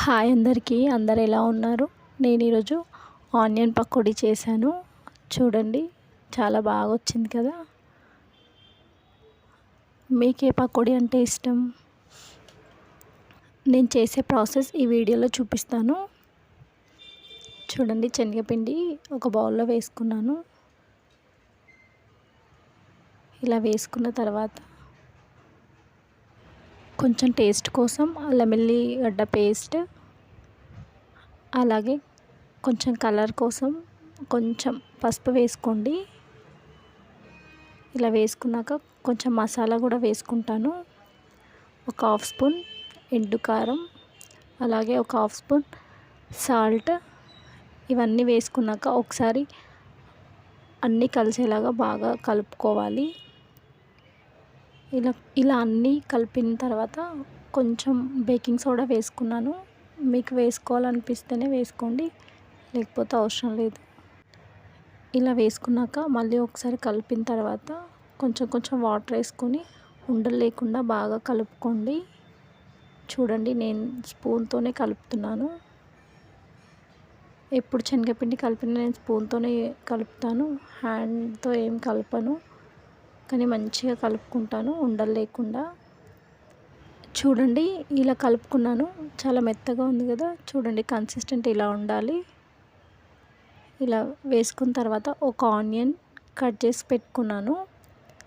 Hi అందరికీ, అందరు ఎలా ఉన్నారు? నేను ఈరోజు ఆనియన్ పకోడీ చేశాను. చూడండి, చాలా బాగా వచ్చింది కదా. మీకే పకోడీ అంటే ఇష్టం? నేను చేసే ప్రాసెస్ ఈ వీడియోలో చూపిస్తాను. చూడండి, శనగపిండి ఒక బౌల్లో వేసుకున్నాను. ఇలా వేసుకున్న తర్వాత కొంచెం టేస్ట్ కోసం అల్లం వెల్లిగడ్డ పేస్ట్, అలాగే కొంచెం కలర్ కోసం కొంచెం పసుపు వేసుకోండి. ఇలా వేసుకున్నాక కొంచెం మసాలా కూడా వేసుకుంటాను. ఒక హాఫ్ స్పూన్ ఎండు కారం, అలాగే ఒక హాఫ్ స్పూన్ సాల్ట్. ఇవన్నీ వేసుకున్నాక ఒకసారి అన్నీ కలిసేలాగా బాగా కలుపుకోవాలి. ఇలా అన్నీ కలిపిన తర్వాత కొంచెం బేకింగ్ సోడా వేసుకున్నాను. మీకు వేసుకోవాలనిపిస్తేనే వేసుకోండి, లేకపోతే అవసరం లేదు. ఇలా వేసుకున్నాక మళ్ళీ ఒకసారి కలిపిన తర్వాత కొంచెం కొంచెం వాటర్ వేసుకొని ఉండలు లేకుండా బాగా కలుపుకోండి. చూడండి, నేను స్పూన్తోనే కలుపుతున్నాను. ఎప్పుడు శనగపిండి కలిపిన నేను స్పూన్తోనే కలుపుతాను, హ్యాండ్తో ఏం కలపను. కానీ మంచిగా కలుపుకుంటాను ఉండలు లేకుండా. చూడండి, ఇలా కలుపుకున్నాను. చాలా మెత్తగా ఉంది కదా. చూడండి, కన్సిస్టెంట్ ఇలా ఉండాలి. ఇలా వేసుకున్న తర్వాత ఒక ఆనియన్ కట్ చేసి పెట్టుకున్నాను,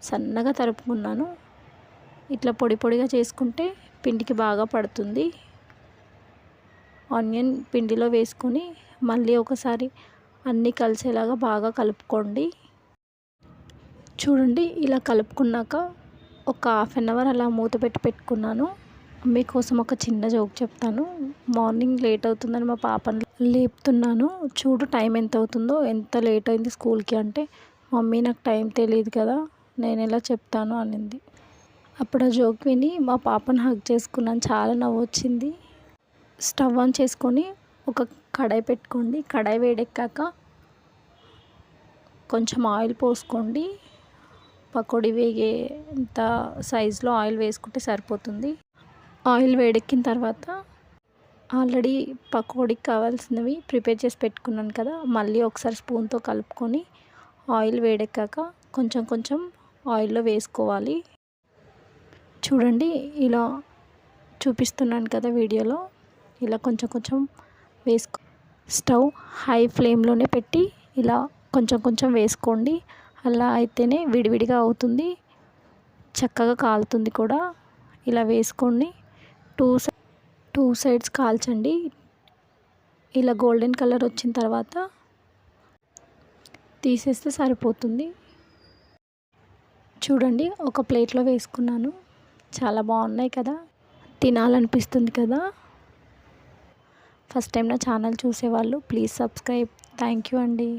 సన్నగా తరుపుకున్నాను. ఇట్లా పొడి పొడిగా చేసుకుంటే పిండికి బాగా పడుతుంది. ఆనియన్ పిండిలో వేసుకొని మళ్ళీ ఒకసారి అన్నీ కలిసేలాగా బాగా కలుపుకోండి. చూడండి, ఇలా కలుపుకున్నాక ఒక హాఫ్ అన్ అవర్ అలా మూత పెట్టుకున్నాను. మీకోసం ఒక చిన్న జోక్ చెప్తాను. మార్నింగ్ లేట్ అవుతుందని మా పాపని లేపుతున్నాను. చూడు టైం ఎంత అవుతుందో, ఎంత లేట్ అయింది స్కూల్కి అంటే, మమ్మీ నాకు టైం తెలియదు కదా, నేను ఎలా చెప్తాను అనింది. అప్పుడు ఆ జోక్ విని మా పాపను హగ్ చేసుకున్నాను. చాలా నవ్వు వచ్చింది. స్టవ్ ఆన్ చేసుకొని ఒక కడాయి పెట్టుకోండి. కడాయి వేడెక్కాక కొంచెం ఆయిల్ పోసుకోండి. పకోడీ వేగేంత సైజులో ఆయిల్ వేసుకుంటే సరిపోతుంది. ఆయిల్ వేడెక్కిన తర్వాత ఆల్రెడీ పకోడీకి కావాల్సినవి ప్రిపేర్ చేసి పెట్టుకున్నాను కదా, మళ్ళీ ఒకసారి స్పూన్తో కలుపుకొని ఆయిల్ వేడెక్కాక కొంచెం కొంచెం ఆయిల్లో వేసుకోవాలి. చూడండి, ఇలా చూపిస్తున్నాను కదా వీడియోలో, ఇలా కొంచెం కొంచెం వేసుకో. స్టవ్ హై ఫ్లేమ్లోనే పెట్టి ఇలా కొంచెం కొంచెం వేసుకోండి. అలా అయితేనే విడివిడిగా అవుతుంది, చక్కగా కాలుతుంది కూడా. ఇలా వేసుకోండి. టూ సైడ్స్ కాల్చండి. ఇలా గోల్డెన్ కలర్ వచ్చిన తర్వాత తీసేస్తే సరిపోతుంది. చూడండి, ఒక ప్లేట్లో వేసుకున్నాను. చాలా బాగున్నాయి కదా, తినాలనిపిస్తుంది కదా. ఫస్ట్ టైం నా ఛానల్ చూసేవాళ్ళు ప్లీజ్ సబ్స్క్రైబ్. థ్యాంక్ యూ అండి.